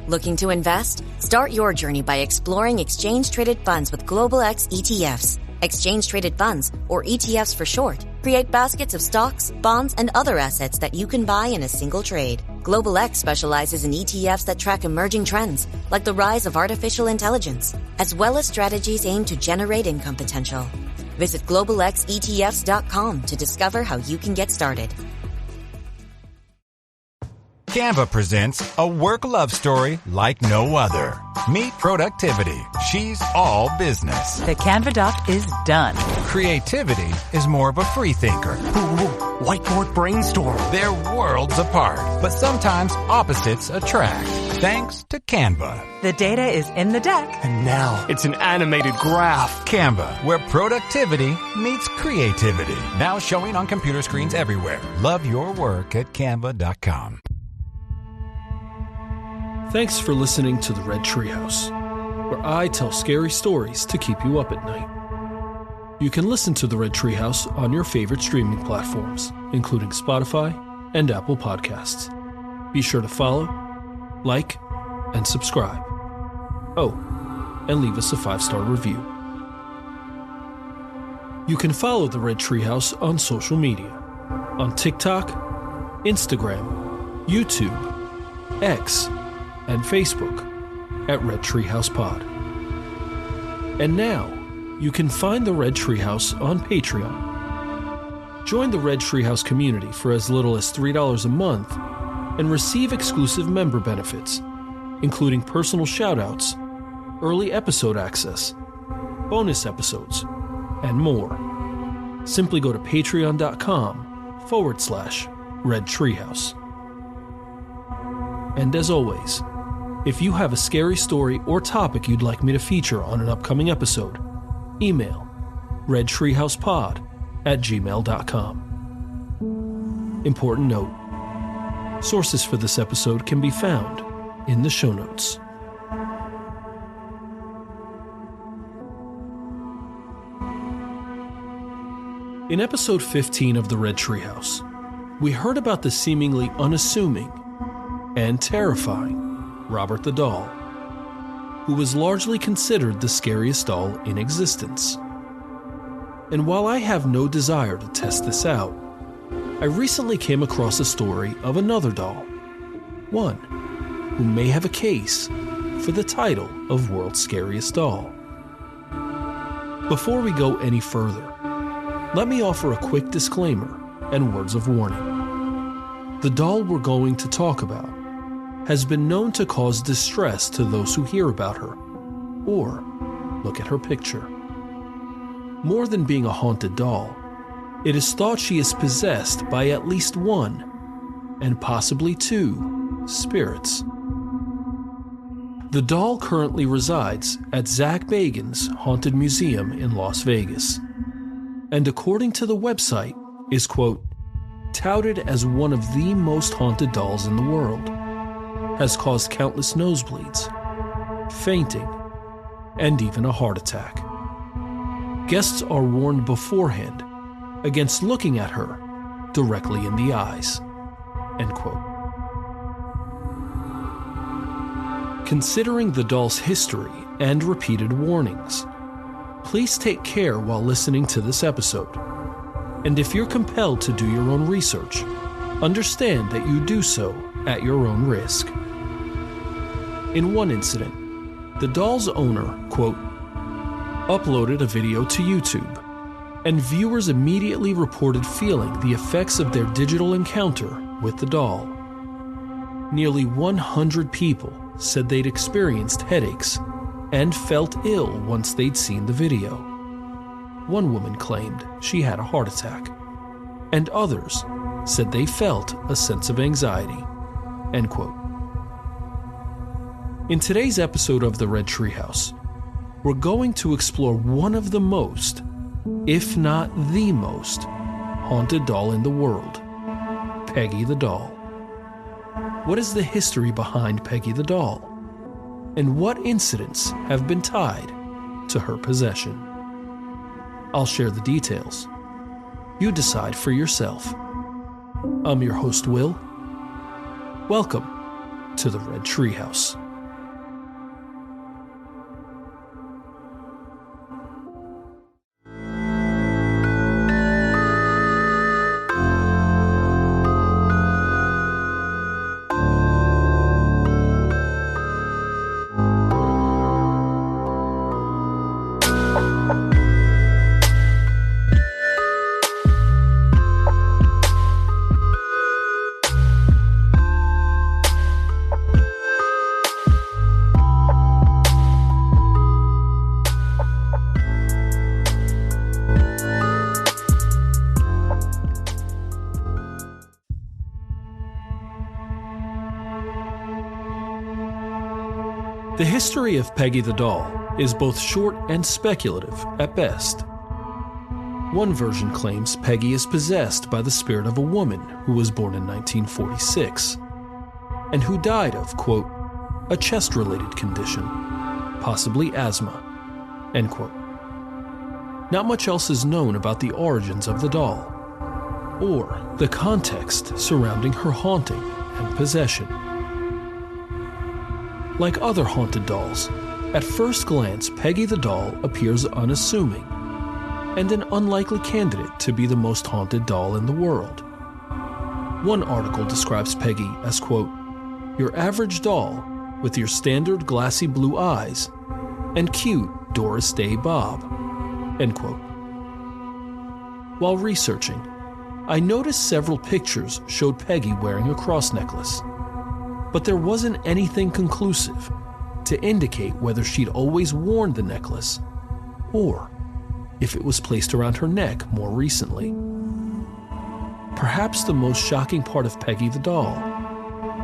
Looking to invest? Start your journey by exploring exchange-traded funds with Global X ETFs. Exchange-traded funds, or ETFs for short, create baskets of stocks, bonds, and other assets that you can buy in a single trade. Global X specializes in ETFs that track emerging trends, like the rise of artificial intelligence, as well as strategies aimed to generate income potential. Visit globalxetfs.com to discover how you can get started. Canva presents a work love story like no other. Meet Productivity. She's all business. The Canva doc is done. Creativity is more of a free thinker. Ooh, whiteboard brainstorm. They're worlds apart, but sometimes opposites attract. Thanks to Canva. The data is in the deck. And now it's an animated graph. Canva, where productivity meets creativity. Now showing on computer screens everywhere. Love your work at canva.com. Thanks for listening to the Red Treehouse, where I tell scary stories to keep you up at night. You can listen to the Red Treehouse on your favorite streaming platforms, including Spotify and Apple Podcasts. Be sure to follow, like, and subscribe. Oh, and leave us a 5-star review. You can follow the Red Treehouse on social media, on TikTok, Instagram, YouTube, X, and Facebook at Red Treehouse Pod. And now, you can find the Red Treehouse on Patreon. Join the Red Treehouse community for as little as $3 a month and receive exclusive member benefits, including personal shoutouts, early episode access, bonus episodes, and more. Simply go to patreon.com/Red Treehouse. And as always, if you have a scary story or topic you'd like me to feature on an upcoming episode, email redtreehousepod@gmail.com. Important note: sources for this episode can be found in the show notes. In episode 15 of the Red Treehouse, we heard about the seemingly unassuming and terrifying Robert the Doll, who was largely considered the scariest doll in existence. And while I have no desire to test this out, I recently came across a story of another doll, one who may have a case for the title of World's Scariest Doll. Before we go any further, let me offer a quick disclaimer and words of warning. The doll we're going to talk about has been known to cause distress to those who hear about her or look at her picture. More than being a haunted doll, it is thought she is possessed by at least one, and possibly two, spirits. The doll currently resides at Zach Bagans' Haunted Museum in Las Vegas, and according to the website, is, quote, touted as one of the most haunted dolls in the world, has caused countless nosebleeds, fainting, and even a heart attack. Guests are warned beforehand against looking at her directly in the eyes, end quote. Considering the doll's history and repeated warnings, please take care while listening to this episode. And if you're compelled to do your own research, understand that you do so at your own risk. In one incident, the doll's owner, quote, uploaded a video to YouTube, and viewers immediately reported feeling the effects of their digital encounter with the doll. Nearly 100 people said they'd experienced headaches and felt ill once they'd seen the video. One woman claimed she had a heart attack, and others said they felt a sense of anxiety, end quote. In today's episode of the Red Treehouse, we're going to explore one of the most, if not the most, haunted doll in the world, Peggy the Doll. What is the history behind Peggy the Doll? And what incidents have been tied to her possession? I'll share the details. You decide for yourself. I'm your host, Will. Welcome to the Red Treehouse. The history of Peggy the Doll is both short and speculative at best. One version claims Peggy is possessed by the spirit of a woman who was born in 1946 and who died of, quote, a chest-related condition, possibly asthma, end quote. Not much else is known about the origins of the doll or the context surrounding her haunting and possession. Like other haunted dolls, at first glance, Peggy the Doll appears unassuming and an unlikely candidate to be the most haunted doll in the world. One article describes Peggy as, quote, your average doll with your standard glassy blue eyes and cute Doris Day bob, end quote. While researching, I noticed several pictures showed Peggy wearing a cross necklace, but there wasn't anything conclusive to indicate whether she'd always worn the necklace or if it was placed around her neck more recently. Perhaps the most shocking part of Peggy the Doll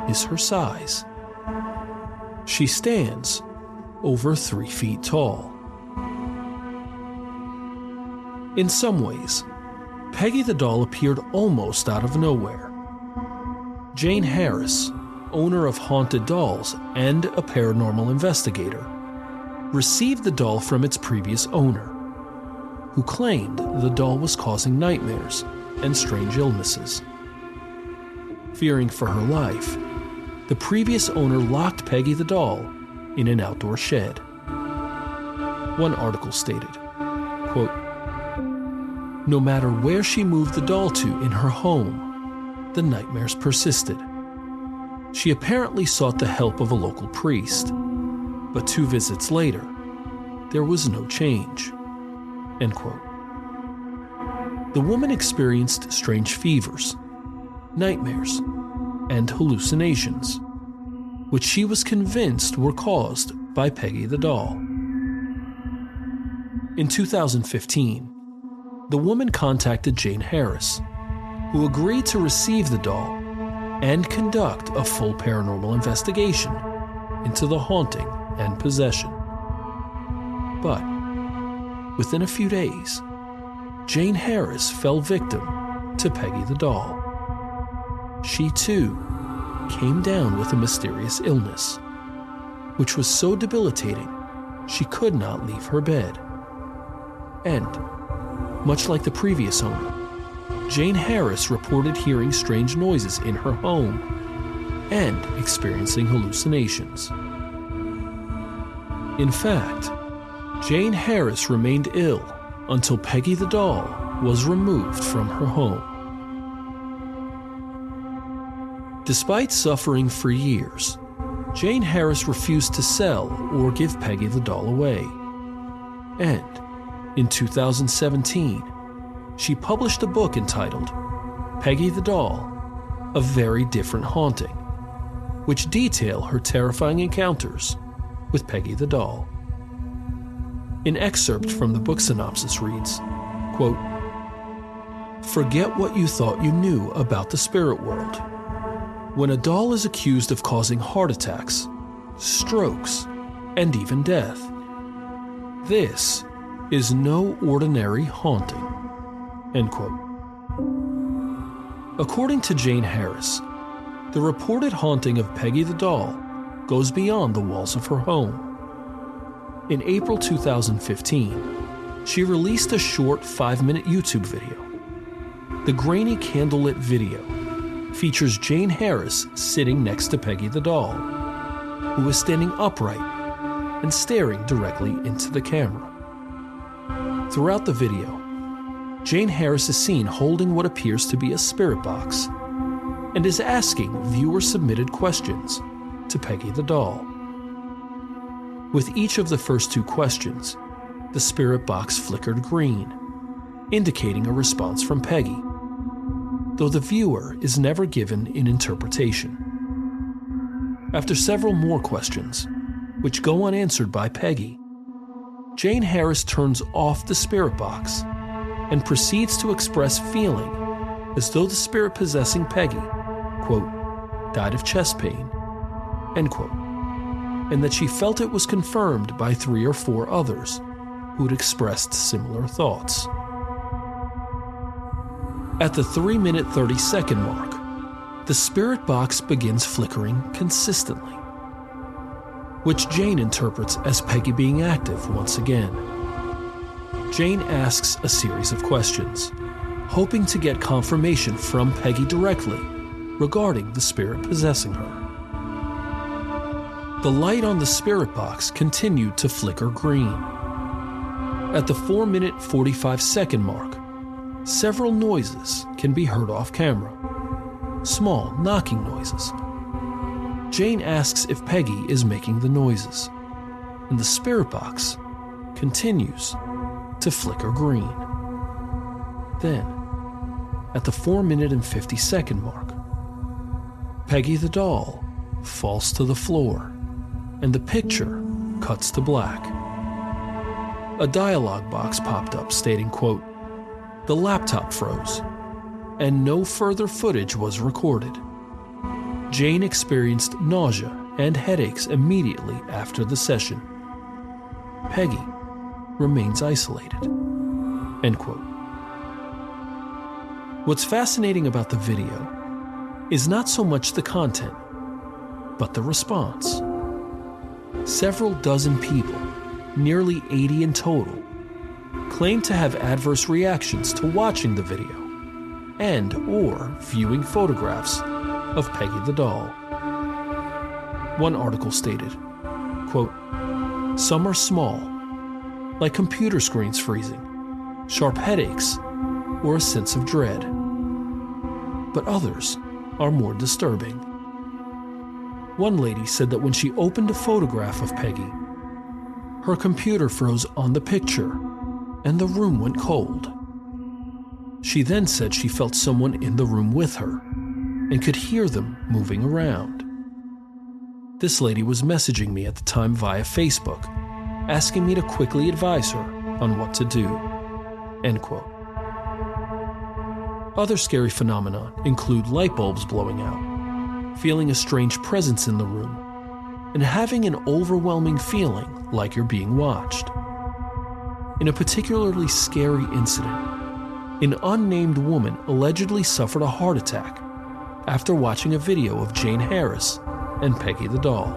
is her size. She stands over 3 feet tall. In some ways, Peggy the Doll appeared almost out of nowhere. Jane Harris, owner of Haunted Dolls and a paranormal investigator, received the doll from its previous owner, who claimed the doll was causing nightmares and strange illnesses. Fearing for her life, the previous owner locked Peggy the Doll in an outdoor shed. One article stated, quote, no matter where she moved the doll to in her home, the nightmares persisted. She apparently sought the help of a local priest, but 2 visits later, there was no change. End quote. The woman experienced strange fevers, nightmares, and hallucinations, which she was convinced were caused by Peggy the Doll. In 2015, the woman contacted Jane Harris, who agreed to receive the doll and conduct a full paranormal investigation into the haunting and possession. But within a few days, Jane Harris fell victim to Peggy the Doll. She too came down with a mysterious illness, which was so debilitating she could not leave her bed. And, much like the previous owner, Jane Harris reported hearing strange noises in her home and experiencing hallucinations. In fact, Jane Harris remained ill until Peggy the Doll was removed from her home. Despite suffering for years, Jane Harris refused to sell or give Peggy the Doll away. And in 2017, she published a book entitled Peggy the Doll, A Very Different Haunting, which detail her terrifying encounters with Peggy the Doll. An excerpt from the book synopsis reads, quote, forget what you thought you knew about the spirit world. When a doll is accused of causing heart attacks, strokes, and even death, this is no ordinary haunting, end quote. According to Jane Harris, the reported haunting of Peggy the Doll goes beyond the walls of her home. In April 2015, she released a short 5-minute YouTube video. The grainy candlelit video features Jane Harris sitting next to Peggy the Doll, who is standing upright and staring directly into the camera. Throughout the video, Jane Harris is seen holding what appears to be a spirit box and is asking viewer-submitted questions to Peggy the Doll. With each of the first 2 questions, the spirit box flickered green, indicating a response from Peggy, though the viewer is never given an interpretation. After several more questions, which go unanswered by Peggy, Jane Harris turns off the spirit box and proceeds to express feeling as though the spirit possessing Peggy, quote, died of chest pain, end quote. and that she felt it was confirmed by 3 or 4 others who'd expressed similar thoughts. At the 3-minute 30-second mark, the spirit box begins flickering consistently, which Jane interprets as Peggy being active once again. Jane asks a series of questions, hoping to get confirmation from Peggy directly regarding the spirit possessing her. The light on the spirit box continued to flicker green. At the 4-minute 45-second mark, several noises can be heard off camera, small knocking noises. Jane asks if Peggy is making the noises, and the spirit box continues to flicker green. Then, at the 4-minute and 50-second mark, Peggy the Doll falls to the floor, and the picture cuts to black. A dialogue box popped up stating, quote, "The laptop froze, and no further footage was recorded. Jane experienced nausea and headaches immediately after the session. Peggy remains isolated." End quote. What's fascinating about the video is not so much the content, but the response. Several dozen people, nearly 80 in total, claim to have adverse reactions to watching the video and or viewing photographs of Peggy the Doll. One article stated, quote, "Some are small, like computer screens freezing, sharp headaches, or a sense of dread. But others are more disturbing." One lady said that when she opened a photograph of Peggy, her computer froze on the picture and the room went cold. She then said she felt someone in the room with her and could hear them moving around. This lady was messaging me at the time via Facebook, asking me to quickly advise her on what to do. End quote. Other scary phenomena include light bulbs blowing out, feeling a strange presence in the room, and having an overwhelming feeling like you're being watched. In a particularly scary incident, an unnamed woman allegedly suffered a heart attack after watching a video of Jane Harris and Peggy the Doll.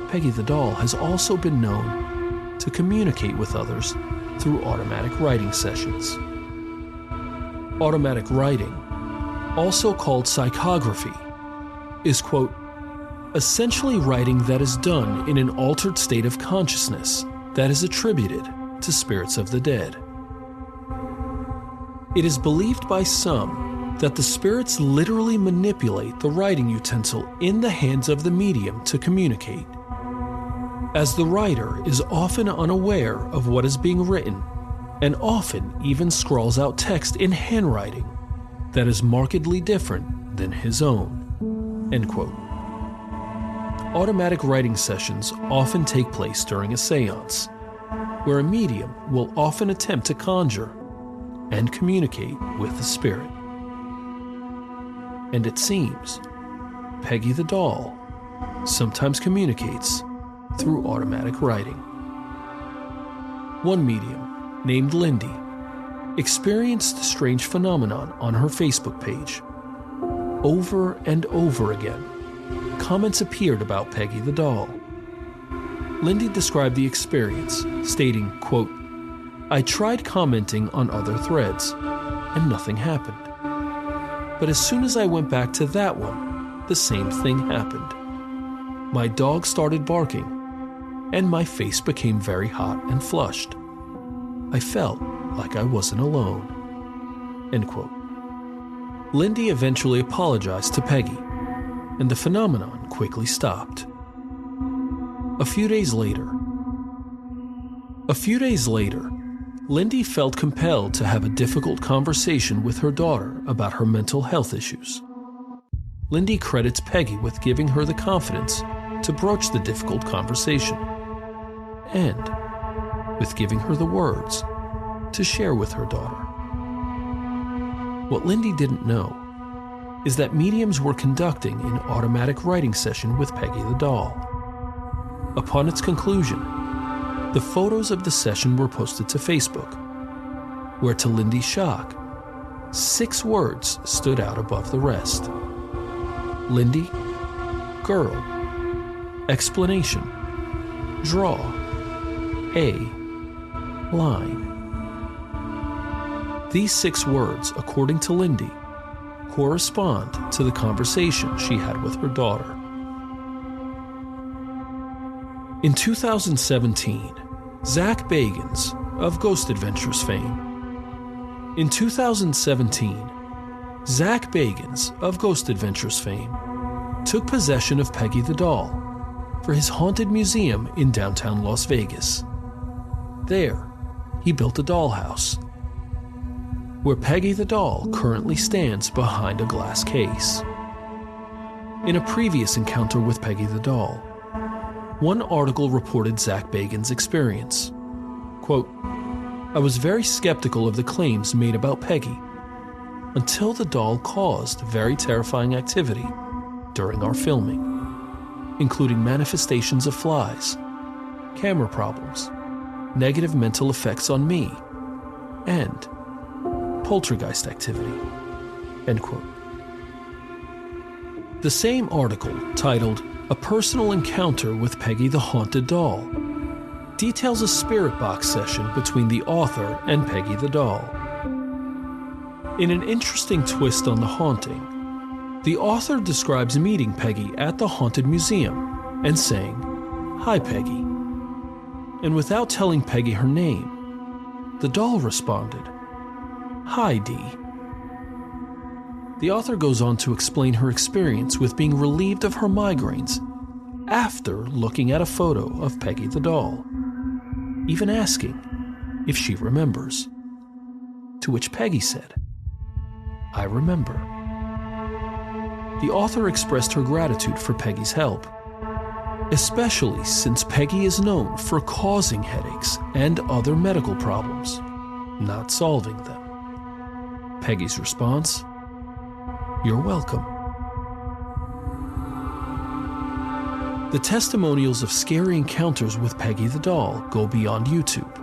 Peggy the Doll has also been known to communicate with others through automatic writing sessions. Automatic writing, also called psychography, is, quote, "essentially writing that is done in an altered state of consciousness that is attributed to spirits of the dead." It is believed by some that the spirits literally manipulate the writing utensil in the hands of the medium to communicate, as the writer is often unaware of what is being written and often even scrawls out text in handwriting that is markedly different than his own. End quote. Automatic writing sessions often take place during a seance, where a medium will often attempt to conjure and communicate with the spirit. And it seems Peggy the Doll sometimes communicates through automatic writing. One medium, named Lindy, experienced a strange phenomenon on her Facebook page. Over and over again, comments appeared about Peggy the Doll. Lindy described the experience, stating, quote, "I tried commenting on other threads, and nothing happened. But as soon as I went back to that one, the same thing happened. My dog started barking, and my face became very hot and flushed. I felt like I wasn't alone." End quote. Lindy eventually apologized to Peggy, and the phenomenon quickly stopped. A few days later, Lindy felt compelled to have a difficult conversation with her daughter about her mental health issues. Lindy credits Peggy with giving her the confidence to broach the difficult conversation, and with giving her the words to share with her daughter. What Lindy didn't know is that mediums were conducting an automatic writing session with Peggy the Doll, Upon its conclusion, the photos of the session were posted to Facebook, where to Lindy's shock, 6 words stood out above the rest. Lindy, girl, explanation, draw, a, line. These 6 words, according to Lindy, correspond to the conversation she had with her daughter. In 2017, Zach Bagans of Ghost Adventures fame. In 2017, Zach Bagans of Ghost Adventures fame took possession of Peggy the Doll for his haunted museum in downtown Las Vegas. There, he built a dollhouse, where Peggy the Doll currently stands behind a glass case. In a previous encounter with Peggy the Doll, one article reported Zach Bagans' experience. Quote, "I was very skeptical of the claims made about Peggy until the doll caused very terrifying activity during our filming, including manifestations of flies, camera problems, negative mental effects on me, and poltergeist activity." End quote. The same article, titled "A Personal Encounter with Peggy the Haunted Doll," details a spirit box session between the author and Peggy the Doll. In an interesting twist on the haunting, the author describes meeting Peggy at the haunted museum and saying, "Hi, Peggy." And without telling Peggy her name, the doll responded, "Hi, Dee." The author goes on to explain her experience with being relieved of her migraines after looking at a photo of Peggy the Doll, even asking if she remembers. To which Peggy said, "I remember." The author expressed her gratitude for Peggy's help, especially since Peggy is known for causing headaches and other medical problems, not solving them. Peggy's response, "You're welcome." The testimonials of scary encounters with Peggy the Doll go beyond YouTube.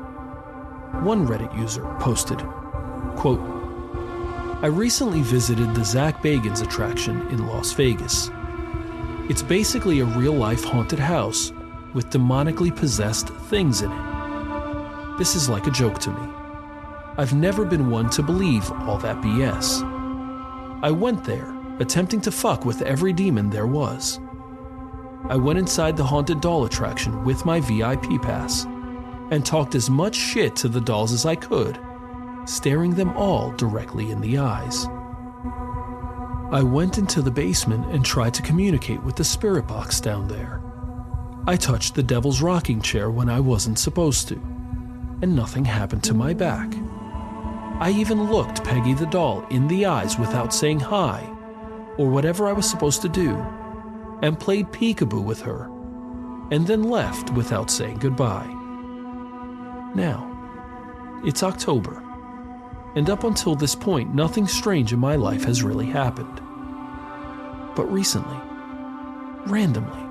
One Reddit user posted, quote, "I recently visited the Zach Bagans attraction in Las Vegas. It's basically a real-life haunted house with demonically possessed things in it. This is like a joke to me. I've never been one to believe all that BS. I went there, attempting to fuck with every demon there was. I went inside the haunted doll attraction with my VIP pass and talked as much shit to the dolls as I could, staring them all directly in the eyes. I went into the basement and tried to communicate with the spirit box down there. I touched the devil's rocking chair when I wasn't supposed to, and nothing happened to my back. I even looked Peggy the Doll in the eyes without saying hi, or whatever I was supposed to do, and played peekaboo with her, and then left without saying goodbye. Now, it's October, and up until this point, nothing strange in my life has really happened. But recently, randomly,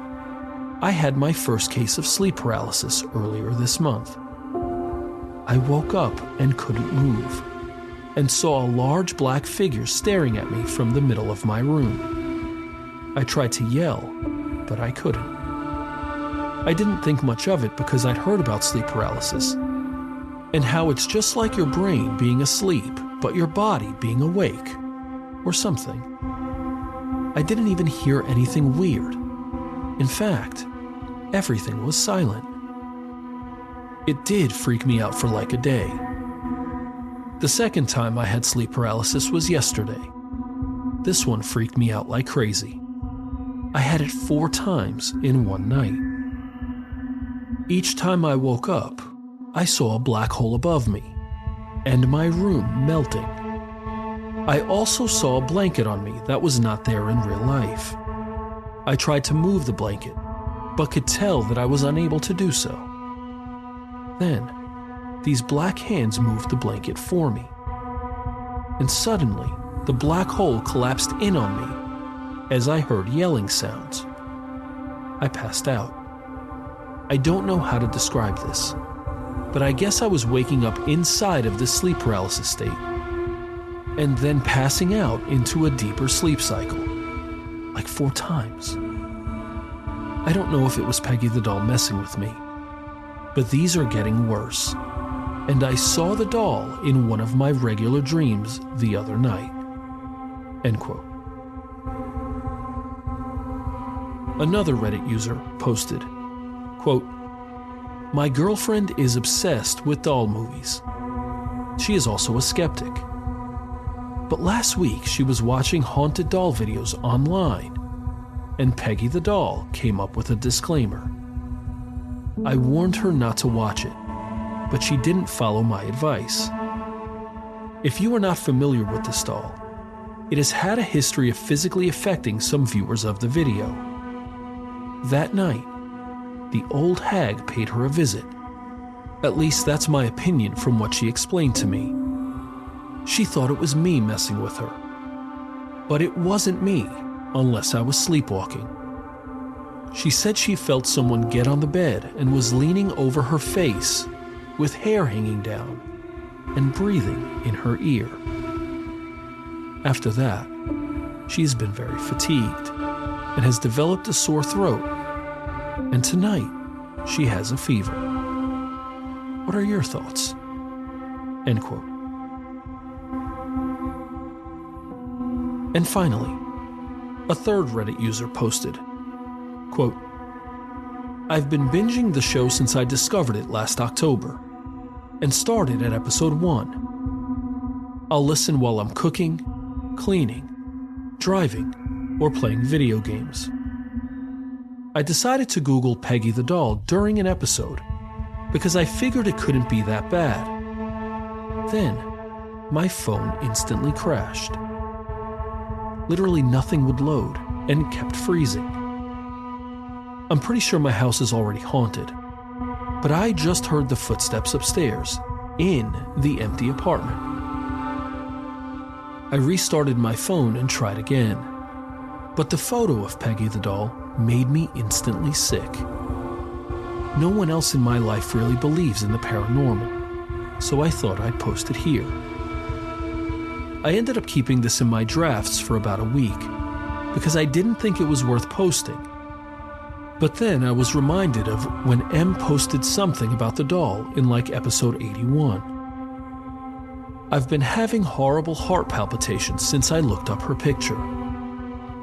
I had my first case of sleep paralysis earlier this month. I woke up and couldn't move, and saw a large black figure staring at me from the middle of my room. I tried to yell, but I couldn't. I didn't think much of it because I'd heard about sleep paralysis, and how it's just like your brain being asleep, but your body being awake, or something. I didn't even hear anything weird. In fact, everything was silent. It did freak me out for like a day. The second time I had sleep paralysis was yesterday. This one freaked me out like crazy. I had it 4 times in one night. Each time I woke up, I saw a black hole above me, and my room melting. I also saw a blanket on me that was not there in real life. I tried to move the blanket, but could tell that I was unable to do so. Then, these black hands moved the blanket for me. And suddenly, the black hole collapsed in on me as I heard yelling sounds. I passed out. I don't know how to describe this, but I guess I was waking up inside of this sleep paralysis state and then passing out into a deeper sleep cycle, like 4 times. I don't know if it was Peggy the Doll messing with me, but these are getting worse, and I saw the doll in one of my regular dreams the other night." End quote. Another Reddit user posted, quote, "My girlfriend is obsessed with doll movies. She is also a skeptic. But last week she was watching haunted doll videos online, and Peggy the Doll came up with a disclaimer. I warned her not to watch it, but she didn't follow my advice. If you are not familiar with this doll, it has had a history of physically affecting some viewers of the video. That night, the old hag paid her a visit. At least that's my opinion from what she explained to me. She thought it was me messing with her. But it wasn't me, unless I was sleepwalking. She said she felt someone get on the bed and was leaning over her face with hair hanging down and breathing in her ear. After that, she's been very fatigued and has developed a sore throat, and tonight she has a fever. What are your thoughts?" End quote. And finally, a third Reddit user posted, quote, "I've been binging the show since I discovered it last October and started at episode 1. I'll listen while I'm cooking, cleaning, driving, or playing video games. I decided to Google Peggy the Doll during an episode because I figured it couldn't be that bad. Then, my phone instantly crashed. Literally nothing would load and kept freezing. I'm pretty sure my house is already haunted, but I just heard the footsteps upstairs in the empty apartment. I restarted my phone and tried again, but the photo of Peggy the Doll made me instantly sick. No one else in my life really believes in the paranormal, so I thought I'd post it here. I ended up keeping this in my drafts for about a week because I didn't think it was worth posting. But then I was reminded of when M posted something about the doll in like episode 81. I've been having horrible heart palpitations since I looked up her picture.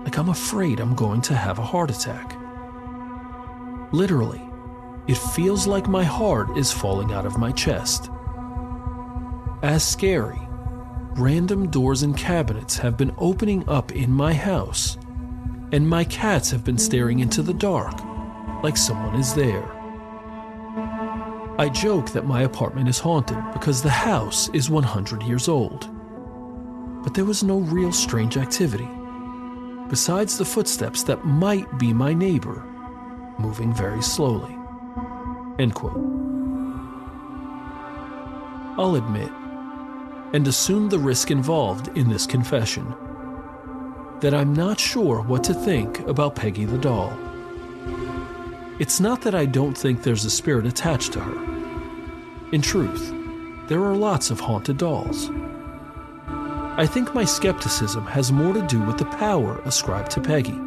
Like I'm afraid I'm going to have a heart attack. Literally, it feels like my heart is falling out of my chest. As scary, random doors and cabinets have been opening up in my house, and my cats have been staring into the dark like someone is there. I joke that my apartment is haunted because the house is 100 years old. But there was no real strange activity, besides the footsteps that might be my neighbor, moving very slowly." End quote. I'll admit, and assume the risk involved in this confession, that I'm not sure what to think about Peggy the Doll. It's not that I don't think there's a spirit attached to her. In truth, there are lots of haunted dolls. I think my skepticism has more to do with the power ascribed to Peggy.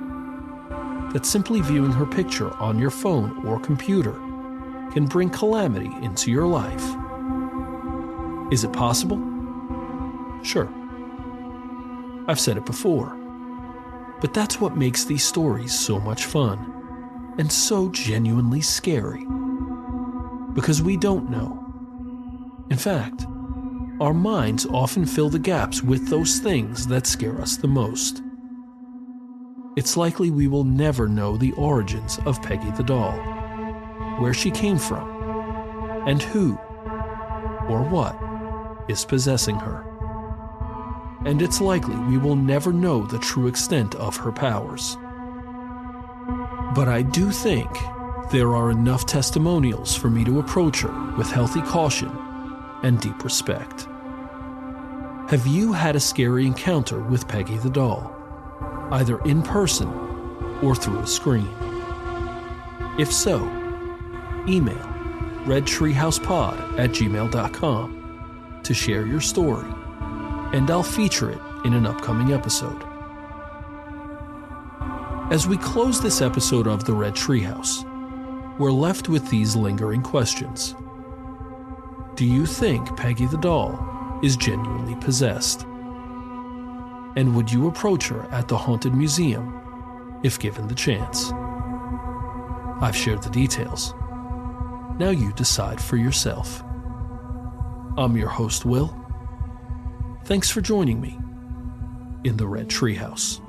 That simply viewing her picture on your phone or computer can bring calamity into your life. Is it possible? Sure. I've said it before. But that's what makes these stories so much fun and so genuinely scary. Because we don't know. In fact, our minds often fill the gaps with those things that scare us the most. It's likely we will never know the origins of Peggy the Doll, where she came from, and who or what is possessing her. And it's likely we will never know the true extent of her powers. But I do think there are enough testimonials for me to approach her with healthy caution and deep respect. Have you had a scary encounter with Peggy the Doll, either in person or through a screen? If so, email redtreehousepod@gmail.com to share your story, and I'll feature it in an upcoming episode. As we close this episode of the Red Treehouse, we're left with these lingering questions. Do you think Peggy the Doll is genuinely possessed? And would you approach her at the Haunted Museum if given the chance? I've shared the details. Now you decide for yourself. I'm your host, Will. Thanks for joining me in the Red Treehouse.